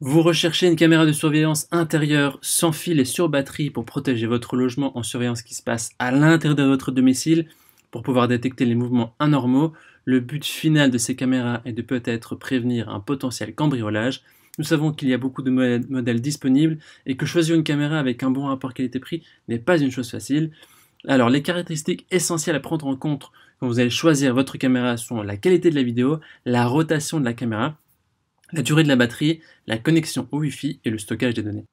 Vous recherchez une caméra de surveillance intérieure sans fil et sur batterie pour protéger votre logement en surveillant ce qui se passe à l'intérieur de votre domicile pour pouvoir détecter les mouvements anormaux. Le but final de ces caméras est de peut-être prévenir un potentiel cambriolage. Nous savons qu'il y a beaucoup de modèles disponibles et que choisir une caméra avec un bon rapport qualité-prix n'est pas une chose facile. Alors, les caractéristiques essentielles à prendre en compte quand vous allez choisir votre caméra sont la qualité de la vidéo, la rotation de la caméra, la durée de la batterie, la connexion au Wi-Fi et le stockage des données.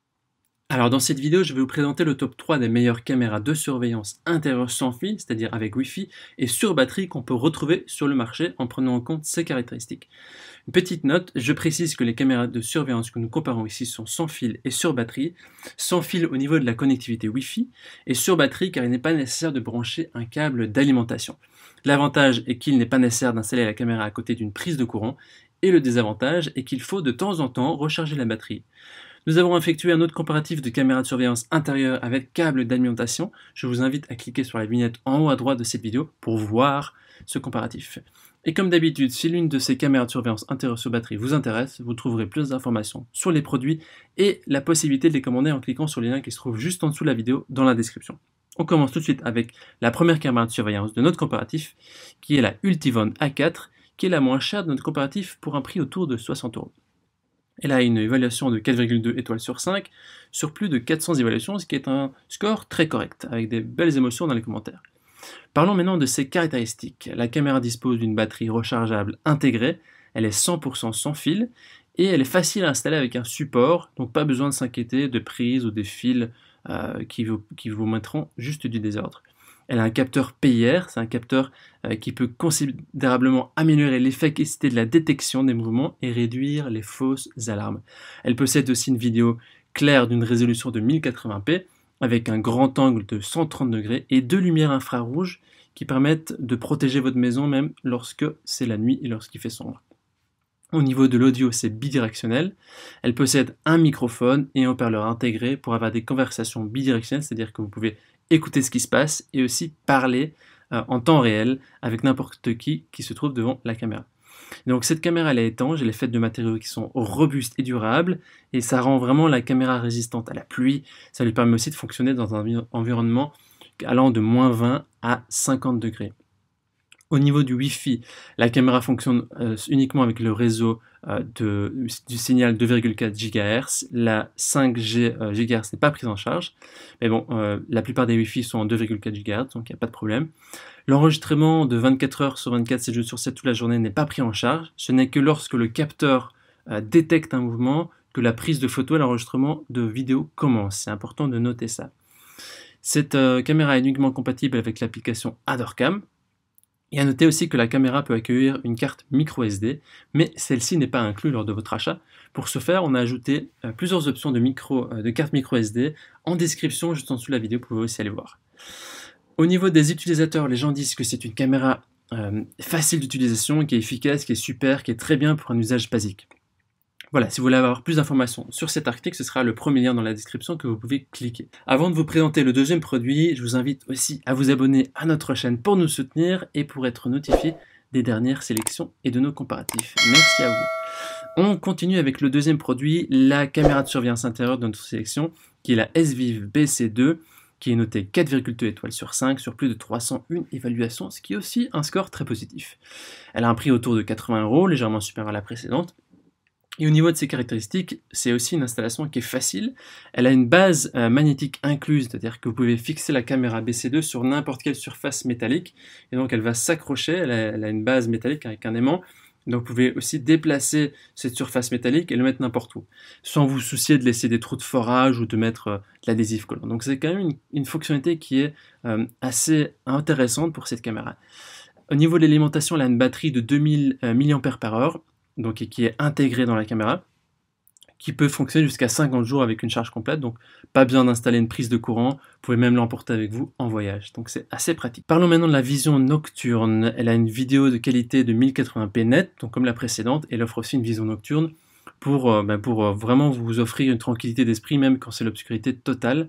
Alors dans cette vidéo, je vais vous présenter le top 3 des meilleures caméras de surveillance intérieure sans fil, c'est-à-dire avec Wi-Fi, et sur batterie qu'on peut retrouver sur le marché en prenant en compte ces caractéristiques. Une petite note, je précise que les caméras de surveillance que nous comparons ici sont sans fil et sur batterie, sans fil au niveau de la connectivité Wi-Fi, et sur batterie car il n'est pas nécessaire de brancher un câble d'alimentation. L'avantage est qu'il n'est pas nécessaire d'installer la caméra à côté d'une prise de courant, et le désavantage est qu'il faut de temps en temps recharger la batterie. Nous avons effectué un autre comparatif de caméras de surveillance intérieure avec câble d'alimentation. Je vous invite à cliquer sur la vignette en haut à droite de cette vidéo pour voir ce comparatif. Et comme d'habitude, si l'une de ces caméras de surveillance intérieure sur batterie vous intéresse, vous trouverez plus d'informations sur les produits et la possibilité de les commander en cliquant sur les liens qui se trouvent juste en dessous de la vidéo dans la description. On commence tout de suite avec la première caméra de surveillance de notre comparatif, qui est la Ultivon A4, qui est la moins chère de notre comparatif pour un prix autour de 60 €. Elle a une évaluation de 4,2 étoiles sur 5 sur plus de 400 évaluations, ce qui est un score très correct, avec des belles émotions dans les commentaires. Parlons maintenant de ses caractéristiques. La caméra dispose d'une batterie rechargeable intégrée, elle est 100% sans fil, et elle est facile à installer avec un support, donc pas besoin de s'inquiéter de prises ou des fils qui vous mettront juste du désordre. Elle a un capteur PIR, c'est un capteur qui peut considérablement améliorer l'efficacité de la détection des mouvements et réduire les fausses alarmes. Elle possède aussi une vidéo claire d'une résolution de 1080p avec un grand angle de 130 degrés et deux lumières infrarouges qui permettent de protéger votre maison même lorsque c'est la nuit et lorsqu'il fait sombre. Au niveau de l'audio, c'est bidirectionnel. Elle possède un microphone et un haut-parleur intégré pour avoir des conversations bidirectionnelles, c'est-à-dire que vous pouvez écouter ce qui se passe et aussi parler en temps réel avec n'importe qui se trouve devant la caméra. Donc cette caméra, elle est étanche, elle est faite de matériaux qui sont robustes et durables et ça rend vraiment la caméra résistante à la pluie. Ça lui permet aussi de fonctionner dans un environnement allant de -20 à 50 degrés. Au niveau du Wi-Fi, la caméra fonctionne uniquement avec le réseau du signal 2,4 GHz. La 5G GHz n'est pas prise en charge. Mais bon, la plupart des Wi-Fi sont en 2,4 GHz, donc il n'y a pas de problème. L'enregistrement de 24 heures sur 24, 7 jours sur 7 toute la journée n'est pas pris en charge. Ce n'est que lorsque le capteur détecte un mouvement que la prise de photo et l'enregistrement de vidéo commence. C'est important de noter ça. Cette caméra est uniquement compatible avec l'application AdorCam. Et à noter aussi que la caméra peut accueillir une carte micro SD, mais celle-ci n'est pas inclue lors de votre achat. Pour ce faire, on a ajouté plusieurs options de carte micro SD en description juste en dessous de la vidéo, vous pouvez aussi aller voir. Au niveau des utilisateurs, les gens disent que c'est une caméra facile d'utilisation, qui est efficace, qui est super, qui est très bien pour un usage basique. Voilà, si vous voulez avoir plus d'informations sur cet article, ce sera le premier lien dans la description que vous pouvez cliquer. Avant de vous présenter le deuxième produit, je vous invite aussi à vous abonner à notre chaîne pour nous soutenir et pour être notifié des dernières sélections et de nos comparatifs. Merci à vous. On continue avec le deuxième produit, la caméra de surveillance intérieure de notre sélection, qui est la SVIV BC2, qui est notée 4,2 étoiles sur 5 sur plus de 301 évaluations, ce qui est aussi un score très positif. Elle a un prix autour de 80 €, légèrement supérieur à la précédente. Et au niveau de ses caractéristiques, c'est aussi une installation qui est facile. Elle a une base magnétique incluse, c'est-à-dire que vous pouvez fixer la caméra BC2 sur n'importe quelle surface métallique, et donc elle va s'accrocher, elle a une base métallique avec un aimant, donc vous pouvez aussi déplacer cette surface métallique et le mettre n'importe où, sans vous soucier de laisser des trous de forage ou de mettre de l'adhésif collant. Donc c'est quand même une fonctionnalité qui est assez intéressante pour cette caméra. Au niveau de l'alimentation, elle a une batterie de 2000 mAh, donc qui est intégré dans la caméra, qui peut fonctionner jusqu'à 50 jours avec une charge complète, donc pas besoin d'installer une prise de courant, vous pouvez même l'emporter avec vous en voyage, donc c'est assez pratique. Parlons maintenant de la vision nocturne. Elle a une vidéo de qualité de 1080p net, donc comme la précédente, et elle offre aussi une vision nocturne pour vraiment vous offrir une tranquillité d'esprit, même quand c'est l'obscurité totale.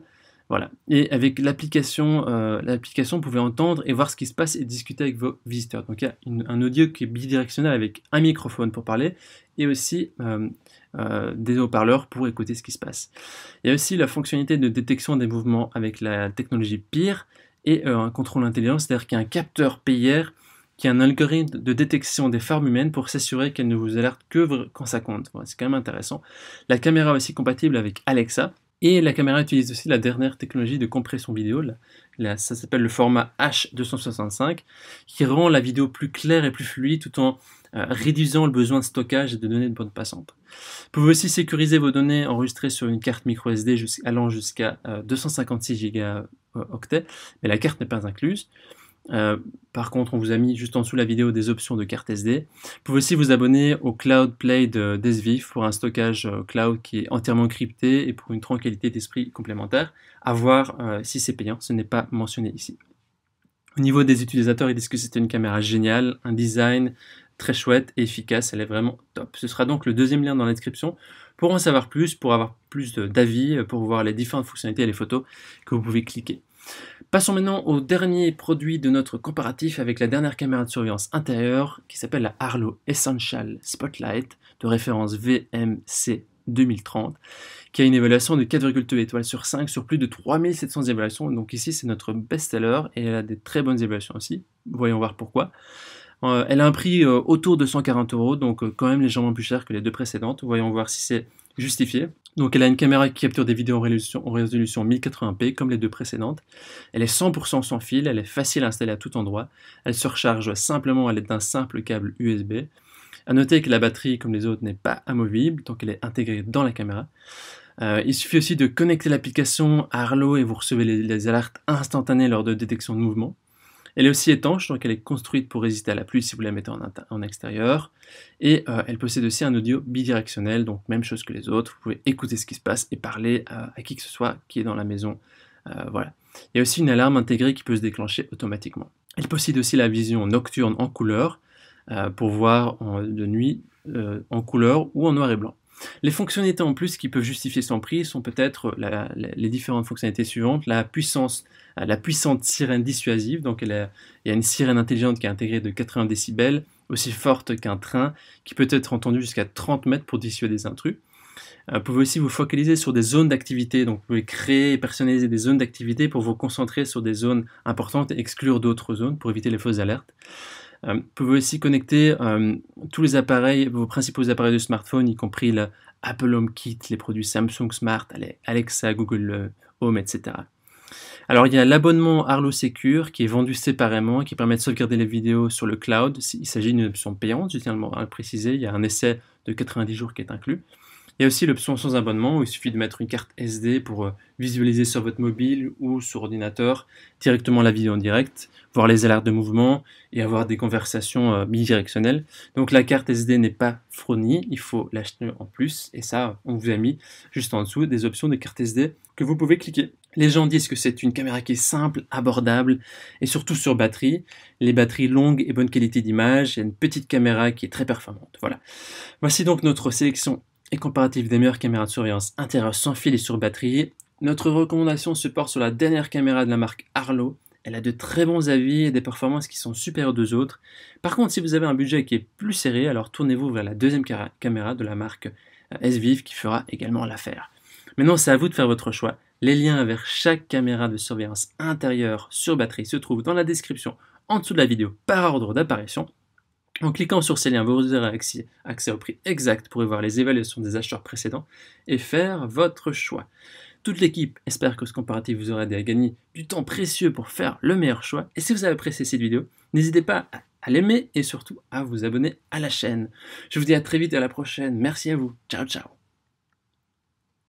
Voilà. Et avec l'application, vous pouvez entendre et voir ce qui se passe et discuter avec vos visiteurs. Donc il y a un audio qui est bidirectionnel avec un microphone pour parler et aussi des haut-parleurs pour écouter ce qui se passe. Il y a aussi la fonctionnalité de détection des mouvements avec la technologie PEER et un contrôle intelligent, c'est-à-dire qu'il y a un capteur PIR qui a un algorithme de détection des formes humaines pour s'assurer qu'elle ne vous alerte que quand ça compte. Voilà, c'est quand même intéressant. La caméra est aussi compatible avec Alexa. Et la caméra utilise aussi la dernière technologie de compression vidéo, ça s'appelle le format H265, qui rend la vidéo plus claire et plus fluide tout en réduisant le besoin de stockage et de données de bande passante. Vous pouvez aussi sécuriser vos données enregistrées sur une carte micro SD allant jusqu'à 256 Go, mais la carte n'est pas incluse. Par contre, on vous a mis juste en dessous la vidéo des options de carte SD. Vous pouvez aussi vous abonner au Cloud Play d'Esviv pour un stockage cloud qui est entièrement crypté et pour une tranquillité d'esprit complémentaire. À voir si c'est payant, ce n'est pas mentionné ici. Au niveau des utilisateurs, ils disent que c'est une caméra géniale, un design très chouette et efficace, elle est vraiment top. Ce sera donc le deuxième lien dans la description pour en savoir plus, pour avoir plus d'avis, pour voir les différentes fonctionnalités et les photos que vous pouvez cliquer. Passons maintenant au dernier produit de notre comparatif avec la dernière caméra de surveillance intérieure qui s'appelle la Arlo Essential Spotlight de référence VMC 2030 qui a une évaluation de 4,2 étoiles sur 5 sur plus de 3700 évaluations. Donc ici c'est notre best-seller et elle a des très bonnes évaluations aussi. Voyons voir pourquoi. Elle a un prix autour de 140 €, donc quand même légèrement plus cher que les deux précédentes. Voyons voir si c'est justifié. Donc elle a une caméra qui capture des vidéos en résolution 1080p comme les deux précédentes. Elle est 100% sans fil, elle est facile à installer à tout endroit. Elle se recharge simplement à l'aide d'un simple câble USB. A noter que la batterie, comme les autres, n'est pas amovible, donc elle est intégrée dans la caméra. Il suffit aussi de connecter l'application Arlo et vous recevez les alertes instantanées lors de détection de mouvement. Elle est aussi étanche, donc elle est construite pour résister à la pluie si vous la mettez en extérieur. Et elle possède aussi un audio bidirectionnel, donc même chose que les autres. Vous pouvez écouter ce qui se passe et parler à qui que ce soit qui est dans la maison. Voilà. Il y a aussi une alarme intégrée qui peut se déclencher automatiquement. Elle possède aussi la vision nocturne en couleur pour voir de nuit en couleur ou en noir et blanc. Les fonctionnalités en plus qui peuvent justifier son prix sont peut-être les différentes fonctionnalités suivantes. La puissante sirène dissuasive, donc il y a une sirène intelligente qui est intégrée de 80 décibels, aussi forte qu'un train, qui peut être entendue jusqu'à 30 mètres pour dissuader des intrus. Vous pouvez aussi vous focaliser sur des zones d'activité, donc vous pouvez créer et personnaliser des zones d'activité pour vous concentrer sur des zones importantes et exclure d'autres zones pour éviter les fausses alertes. Vous pouvez aussi connecter tous les appareils, vos principaux appareils de smartphone, y compris l'Apple HomeKit, les produits Samsung Smart, Alexa, Google Home, etc. Alors il y a l'abonnement Arlo Secure qui est vendu séparément et qui permet de sauvegarder les vidéos sur le cloud. Il s'agit d'une option payante, je tiens à le préciser, il y a un essai de 90 jours qui est inclus. Il y a aussi l'option sans abonnement où il suffit de mettre une carte SD pour visualiser sur votre mobile ou sur ordinateur directement la vidéo en direct, voir les alertes de mouvement et avoir des conversations bidirectionnelles. Donc la carte SD n'est pas fournie, il faut l'acheter en plus et ça on vous a mis juste en dessous des options de carte SD que vous pouvez cliquer. Les gens disent que c'est une caméra qui est simple, abordable et surtout sur batterie. Les batteries longues et bonne qualité d'image, il y a une petite caméra qui est très performante. Voilà. Voici donc notre sélection et comparatif des meilleures caméras de surveillance intérieure sans fil et sur batterie. Notre recommandation se porte sur la dernière caméra de la marque Arlo. Elle a de très bons avis et des performances qui sont supérieures aux autres. Par contre, si vous avez un budget qui est plus serré, alors tournez-vous vers la deuxième caméra de la marque Esviv qui fera également l'affaire. Maintenant, c'est à vous de faire votre choix. Les liens vers chaque caméra de surveillance intérieure sur batterie se trouvent dans la description en dessous de la vidéo par ordre d'apparition. En cliquant sur ces liens, vous aurez accès au prix exact pour y voir les évaluations des acheteurs précédents et faire votre choix. Toute l'équipe espère que ce comparatif vous aura aidé à gagner du temps précieux pour faire le meilleur choix. Et si vous avez apprécié cette vidéo, n'hésitez pas à l'aimer et surtout à vous abonner à la chaîne. Je vous dis à très vite et à la prochaine. Merci à vous. Ciao, ciao.